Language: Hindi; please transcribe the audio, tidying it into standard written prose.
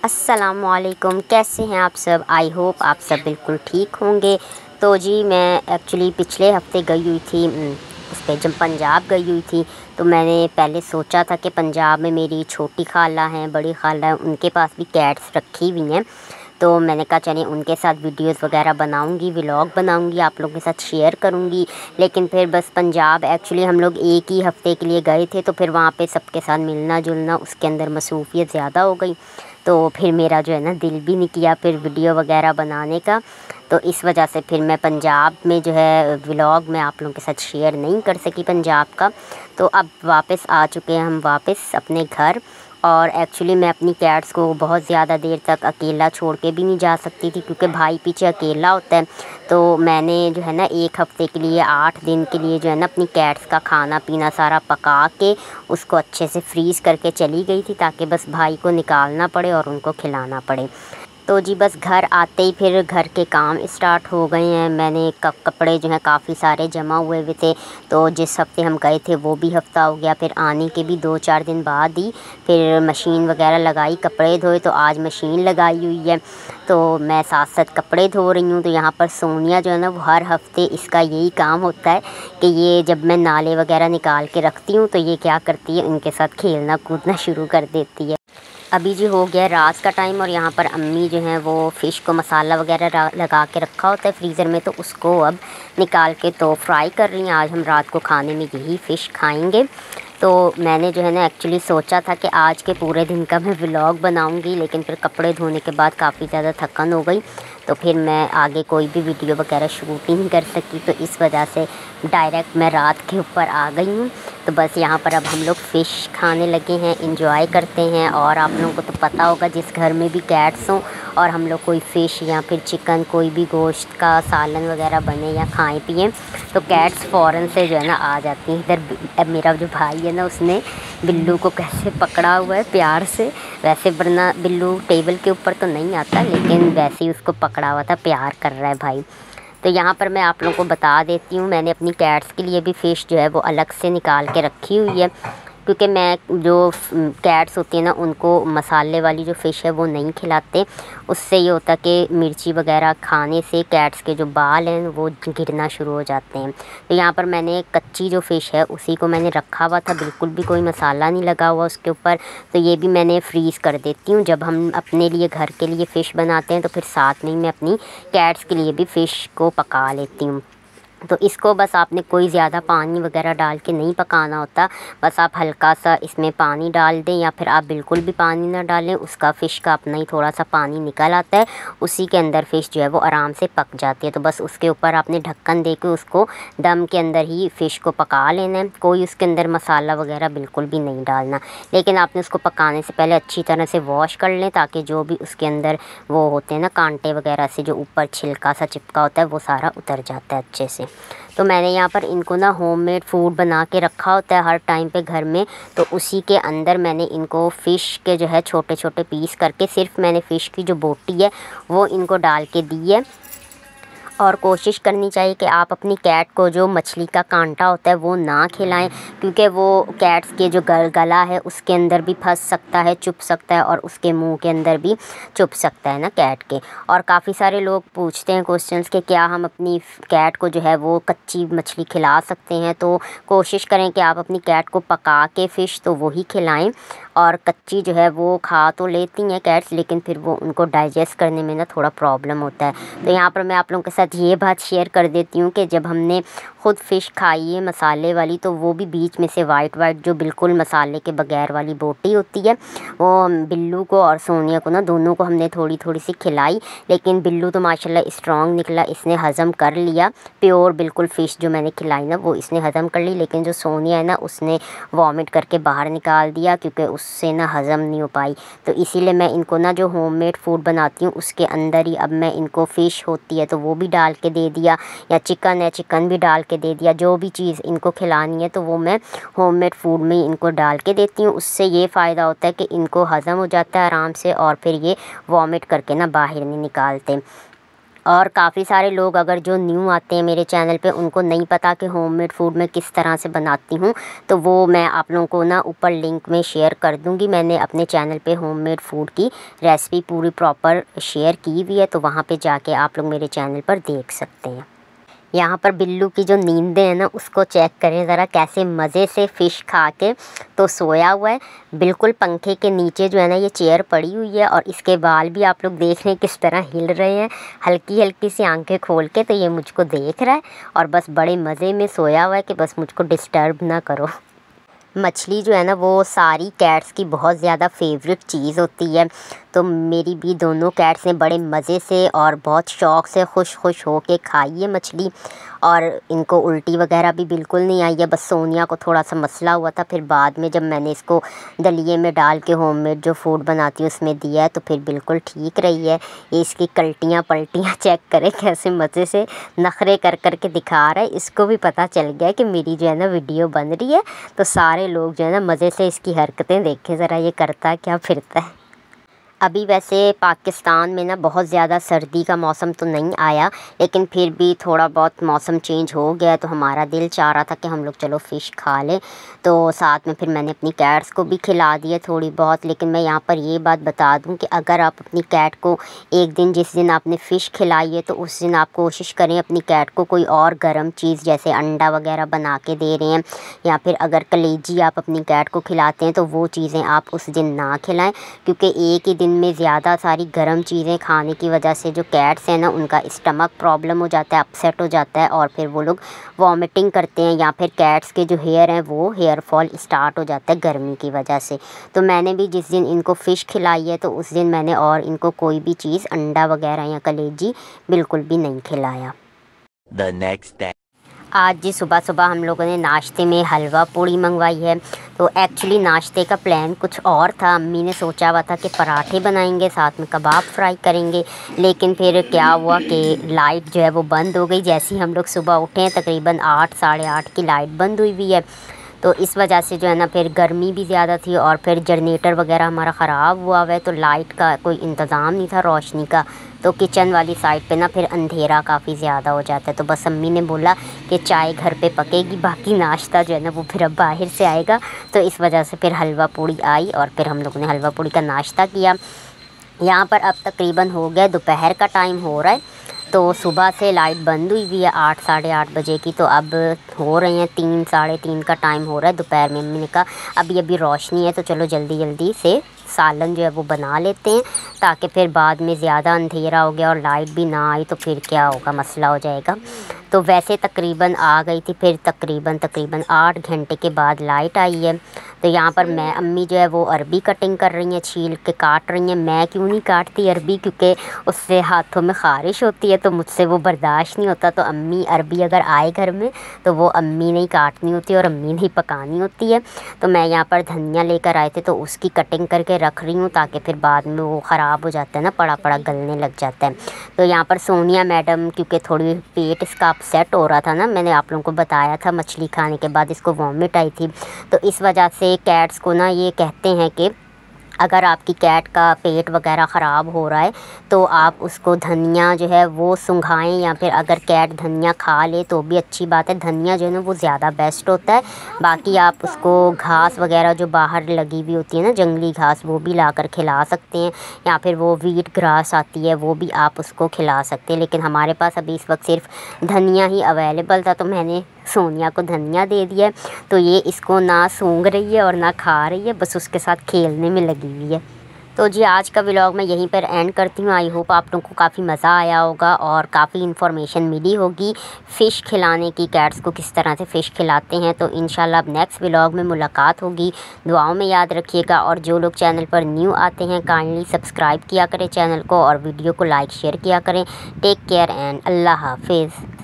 अस्सलामुअलैकुम, कैसे हैं आप सब। आई होप आप सब बिल्कुल ठीक होंगे। तो जी मैं एक्चुअली पिछले हफ्ते गई हुई थी उस पे जब पंजाब गई हुई थी। तो मैंने पहले सोचा था कि पंजाब में मेरी छोटी खाला हैं, बड़ी खाला हैं, उनके पास भी कैट्स रखी हुई हैं। तो मैंने कहा चलिए उनके साथ वीडियोस वगैरह बनाऊंगी, व्लॉग बनाऊंगी, आप लोगों के साथ शेयर करूंगी। लेकिन फिर बस पंजाब एक्चुअली हम लोग एक ही हफ़्ते के लिए गए थे, तो फिर वहाँ पे सबके साथ मिलना जुलना, उसके अंदर मसरूफ़ियत ज़्यादा हो गई। तो फिर मेरा जो है ना दिल भी नहीं किया फिर वीडियो वगैरह बनाने का। तो इस वजह से फिर मैं पंजाब में जो है व्लॉग मैं आप लोगों के साथ शेयर नहीं कर सकी पंजाब का। तो अब वापस आ चुके हैं हम वापस अपने घर। और एक्चुअली मैं अपनी कैट्स को बहुत ज़्यादा देर तक अकेला छोड़ के भी नहीं जा सकती थी, क्योंकि भाई पीछे अकेला होता है। तो मैंने जो है ना एक हफ़्ते के लिए 8 दिन के लिए जो है ना अपनी कैट्स का खाना पीना सारा पका के उसको अच्छे से फ्रीज़ करके चली गई थी, ताकि बस भाई को निकालना पड़े और उनको खिलाना पड़े। तो जी बस घर आते ही फिर घर के काम स्टार्ट हो गए हैं। मैंने कपड़े जो हैं काफ़ी सारे जमा हुए थे। तो जिस हफ़्ते हम गए थे वो भी हफ़्ता हो गया, फिर आने के भी 2-4 दिन बाद ही फिर मशीन वगैरह लगाई, कपड़े धोए। तो आज मशीन लगाई हुई है, तो मैं साथ साथ कपड़े धो रही हूँ। तो यहाँ पर सोनिया जो है ना वो हर हफ़्ते इसका यही काम होता है कि ये जब मैं नाले वगैरह निकाल के रखती हूँ तो ये क्या करती है, उनके साथ खेलना कूदना शुरू कर देती है। अभी जी हो गया रात का टाइम, और यहाँ पर अम्मी जो हैं वो फ़िश को मसाला वगैरह लगा के रखा होता है फ्रीज़र में, तो उसको अब निकाल के तो फ्राई कर रही हैं। आज हम रात को खाने में यही फ़िश खाएंगे। तो मैंने जो है ना एक्चुअली सोचा था कि आज के पूरे दिन का मैं व्लॉग बनाऊंगी, लेकिन फिर कपड़े धोने के बाद काफ़ी ज़्यादा थकान हो गई। तो फिर मैं आगे कोई भी वीडियो वगैरह शूट ही नहीं कर सकी, तो इस वजह से डायरेक्ट मैं रात के ऊपर आ गई हूँ। तो बस यहाँ पर अब हम लोग फ़िश खाने लगे हैं, इंजॉय करते हैं। और आप लोगों को तो पता होगा जिस घर में भी कैट्स हों और हम लोग कोई फ़िश या फिर चिकन कोई भी गोश्त का सालन वगैरह बने या खाएं पिएं तो कैट्स फ़ौरन से जो है ना आ जाती हैं। इधर अब मेरा जो भाई है ना उसने बिल्लू को कैसे पकड़ा हुआ है प्यार से। वैसे वरना बिल्लू टेबल के ऊपर तो नहीं आता, लेकिन वैसे ही उसको पकड़ा हुआ था, प्यार कर रहा है भाई। तो यहाँ पर मैं आप लोगों को बता देती हूँ, मैंने अपनी कैट्स के लिए भी फ़िश जो है वो अलग से निकाल के रखी हुई है, क्योंकि मैं जो कैट्स होती है ना उनको मसाले वाली जो फ़िश है वो नहीं खिलाते। उससे ये होता है कि मिर्ची वगैरह खाने से कैट्स के जो बाल हैं वो गिरना शुरू हो जाते हैं। तो यहाँ पर मैंने कच्ची जो फ़िश है उसी को मैंने रखा हुआ था, बिल्कुल भी कोई मसाला नहीं लगा हुआ उसके ऊपर। तो ये भी मैंने फ्रीज़ कर देती हूँ। जब हम अपने लिए घर के लिए फ़िश बनाते हैं तो फिर साथ में ही मैं अपनी कैट्स के लिए भी फ़िश को पका लेती हूँ। तो इसको बस आपने कोई ज़्यादा पानी वगैरह डाल के नहीं पकाना होता, बस आप हल्का सा इसमें पानी डाल दें या फिर आप बिल्कुल भी पानी ना डालें, उसका फ़िश का अपना ही थोड़ा सा पानी निकल आता है, उसी के अंदर फ़िश जो है वो आराम से पक जाती है। तो बस उसके ऊपर आपने ढक्कन दे के उसको दम के अंदर ही फ़िश को पका लेना है, कोई उसके अंदर मसाला वगैरह बिल्कुल भी नहीं डालना। लेकिन आपने उसको पकाने से पहले अच्छी तरह से वॉश कर लें, ताकि जो भी उसके अंदर वो होते हैं ना कांटे वगैरह से जो ऊपर छिलका सा चिपका होता है वो सारा उतर जाता है अच्छे से। तो मैंने यहाँ पर इनको ना होममेड फ़ूड बना के रखा होता है हर टाइम पे घर में, तो उसी के अंदर मैंने इनको फ़िश के जो है छोटे छोटे पीस करके सिर्फ मैंने फ़िश की जो बोटी है वो इनको डाल के दी है। और कोशिश करनी चाहिए कि आप अपनी कैट को जो मछली का कांटा होता है वो ना खिलाएं, क्योंकि वो कैट्स के जो गला है उसके अंदर भी फंस सकता है, चुभ सकता है, और उसके मुंह के अंदर भी चुभ सकता है ना कैट के। और काफ़ी सारे लोग पूछते हैं क्वेश्चंस कि क्या हम अपनी कैट को जो है वो कच्ची मछली खिला सकते हैं। तो कोशिश करें कि आप अपनी कैट को पका के फ़िश तो वही खिलाएं। और कच्ची जो है वो खा तो लेती हैं कैट्स, लेकिन फिर वो उनको डाइजेस्ट करने में ना थोड़ा प्रॉब्लम होता है। तो यहाँ पर मैं आप लोगों के साथ ये बात शेयर कर देती हूँ कि जब हमने ख़ुद फ़िश खाई है मसाले वाली, तो वो भी बीच में से वाइट जो बिल्कुल मसाले के बगैर वाली बोटी होती है वो बिल्लू को और सोनिया को ना दोनों को हमने थोड़ी थोड़ी सी खिलाई। लेकिन बिल्लू तो माशाल्लाह स्ट्रॉन्ग निकला, इसने हज़म कर लिया, प्योर बिल्कुल फ़िश जो मैंने खिलाई ना वो इसने हज़म कर ली। लेकिन जो सोनिया है ना उसने वॉमिट करके बाहर निकाल दिया, क्योंकि उससे ना हज़म नहीं हो पाई। तो इसीलिए मैं इनको ना जो होममेड फ़ूड बनाती हूँ उसके अंदर ही अब मैं इनको फ़िश होती है तो वो भी डाल के दे दिया, या चिकन है चिकन भी डाल के दे दिया। जो भी चीज़ इनको खिलानी है तो वो मैं होममेड फ़ूड में ही इनको डाल के देती हूँ। उससे ये फ़ायदा होता है कि इनको हज़म हो जाता है आराम से, और फिर ये वॉमिट करके ना बाहर नहीं निकालते। और काफ़ी सारे लोग अगर जो न्यू आते हैं मेरे चैनल पे उनको नहीं पता कि होममेड फ़ूड मैं किस तरह से बनाती हूँ, तो वो मैं आप लोगों को ना ऊपर लिंक में शेयर कर दूँगी। मैंने अपने चैनल पे होममेड फ़ूड की रेसिपी पूरी प्रॉपर शेयर की हुई है, तो वहाँ पे जाके आप लोग मेरे चैनल पर देख सकते हैं। यहाँ पर बिल्लू की जो नींदें हैं ना उसको चेक करें ज़रा, कैसे मज़े से फ़िश खा के तो सोया हुआ है। बिल्कुल पंखे के नीचे जो है ना ये चेयर पड़ी हुई है और इसके बाल भी आप लोग देख रहे हैं किस तरह हिल रहे हैं, हल्की हल्की सी आंखें खोल के। तो ये मुझको देख रहा है और बस बड़े मज़े में सोया हुआ है कि बस मुझको डिस्टर्ब ना करो। मछली जो है ना वो सारी कैट्स की बहुत ज़्यादा फेवरेट चीज़ होती है, तो मेरी भी दोनों कैट्स ने बड़े मज़े से और बहुत शौक़ से खुश हो के खाई है मछली। और इनको उल्टी वगैरह भी बिल्कुल नहीं आई है, बस सोनिया को थोड़ा सा मसला हुआ था। फिर बाद में जब मैंने इसको दलिए में डाल के होममेड जो फूड बनाती हूँ उसमें दिया है तो फिर बिल्कुल ठीक रही है। ये इसकी कल्टियाँ पलटियाँ चेक करें कैसे मज़े से नखरे कर के दिखा रहा है। इसको भी पता चल गया है कि मेरी जो है ना वीडियो बन रही है, तो सारे लोग जो है ना मज़े से इसकी हरकतें देखें ज़रा, ये करता क्या फिरता है। अभी वैसे पाकिस्तान में ना बहुत ज़्यादा सर्दी का मौसम तो नहीं आया, लेकिन फिर भी थोड़ा बहुत मौसम चेंज हो गया, तो हमारा दिल चाह रहा था कि हम लोग चलो फ़िश खा लें। तो साथ में फिर मैंने अपनी कैट्स को भी खिला दिया थोड़ी बहुत। लेकिन मैं यहाँ पर ये बात बता दूँ कि अगर आप अपनी कैट को एक दिन, जिस दिन आपने फ़िश खिलाई है, तो उस दिन आप कोशिश करें अपनी कैट को कोई और गर्म चीज़ जैसे अंडा वगैरह बना के दे रहे हैं, या फिर अगर कलेजी आप अपनी कैट को खिलाते हैं तो वो चीज़ें आप उस दिन ना खिलाएँ, क्योंकि एक ही दिन में ज़्यादा सारी गर्म चीज़ें खाने की वजह से जो कैट्स हैं ना उनका स्टमक प्रॉब्लम हो जाता है, अपसेट हो जाता है और फिर वो लोग वॉमिटिंग करते हैं, या फिर कैट्स के जो हेयर हैं वो हेयर फॉल स्टार्ट हो जाता है गर्मी की वजह से। तो मैंने भी जिस दिन इनको फ़िश खिलाई है तो उस दिन मैंने और इनको कोई भी चीज़ अंडा वगैरह या कलेजी बिल्कुल भी नहीं खिलाया। The next day. आज जी सुबह हम लोगों ने नाश्ते में हलवा पूड़ी मंगवाई है। तो एक्चुअली नाश्ते का प्लान कुछ और था, अम्मी ने सोचा हुआ था कि पराठे बनाएंगे साथ में कबाब फ्राई करेंगे, लेकिन फिर क्या हुआ कि लाइट जो है वो बंद हो गई। जैसे ही हम लोग सुबह उठे हैं तकरीबन 8 साढ़े 8 की लाइट बंद हुई है, तो इस वजह से जो है ना फिर गर्मी भी ज़्यादा थी और फिर जनरेटर वगैरह हमारा ख़राब हुआ है, तो लाइट का कोई इंतज़ाम नहीं था रोशनी का। तो किचन वाली साइड पे ना फिर अंधेरा काफ़ी ज़्यादा हो जाता है। तो बस अम्मी ने बोला कि चाय घर पे पकेगी, बाकी नाश्ता जो है ना वो फिर अब बाहर से आएगा। तो इस वजह से फिर हलवा पूड़ी आई और फिर हम लोगों ने हलवा पूड़ी का नाश्ता किया। यहाँ पर अब तकरीबन हो गया दोपहर का टाइम हो रहा है, तो सुबह से लाइट बंद हुई है 8 साढ़े 8 बजे की, तो अब हो रहे हैं 3 साढ़े 3 का टाइम हो रहा है दोपहर में। मम्मी ने कहा अभी रोशनी है तो चलो जल्दी से सालन जो है वो बना लेते हैं, ताकि फिर बाद में ज़्यादा अंधेरा हो गया और लाइट भी ना आई तो फिर क्या होगा, मसला हो जाएगा। तो वैसे तकरीबन आ गई थी, फिर तकरीबन 8 घंटे के बाद लाइट आई है। तो यहाँ पर मैं अम्मी जो है वो अरबी कटिंग कर रही हैं, छील के काट रही हैं। मैं क्यों नहीं काटती अरबी, क्योंकि उससे हाथों में ख़ारिश होती है, तो मुझसे वो बर्दाश्त नहीं होता। तो अम्मी अरबी अगर आए घर में तो वो अम्मी नहीं काटनी होती और अम्मी नहीं पकानी होती है। तो मैं यहाँ पर धनिया लेकर आए थे तो उसकी कटिंग करके रख रही हूँ, ताकि फिर बाद में वो ख़राब हो जाता है ना, पड़ा गलने लग जाता है। तो यहाँ पर सोनिया मैडम, क्योंकि थोड़ी पेट इसका अपसेट हो रहा था ना, मैंने आप लोगों को बताया था मछली खाने के बाद इसको वॉमिट आई थी, तो इस वजह से कैट्स को ना ये कहते हैं कि अगर आपकी कैट का पेट वगैरह ख़राब हो रहा है तो आप उसको धनिया जो है वो सूंघाएं, या फिर अगर कैट धनिया खा ले तो भी अच्छी बात है। धनिया जो है ना वो ज़्यादा बेस्ट होता है। बाकी आप उसको घास वगैरह जो बाहर लगी हुई होती है ना, जंगली घास, वो भी लाकर खिला सकते हैं, या फिर वो वीट ग्रास आती है वो भी आप उसको खिला सकते हैं। लेकिन हमारे पास अभी इस वक्त सिर्फ धनिया ही अवेलेबल था, तो मैंने सोनिया को धनिया दे दिया है। तो ये इसको ना सूंघ रही है और ना खा रही है, बस उसके साथ खेलने में लगी हुई है। तो जी आज का व्लॉग मैं यहीं पर एंड करती हूँ। आई होप आप लोगों को काफ़ी मज़ा आया होगा और काफ़ी इन्फॉर्मेशन मिली होगी फ़िश खिलाने की, कैट्स को किस तरह से फ़िश खिलाते हैं। तो इंशाल्लाह अब नेक्स्ट व्लॉग में मुलाकात होगी। दुआओं में याद रखिएगा, और जो लोग चैनल पर न्यू आते हैं काइंडली सब्सक्राइब किया करें चैनल को और वीडियो को लाइक शेयर किया करें। टेक केयर एंड अल्लाह हाफिज़।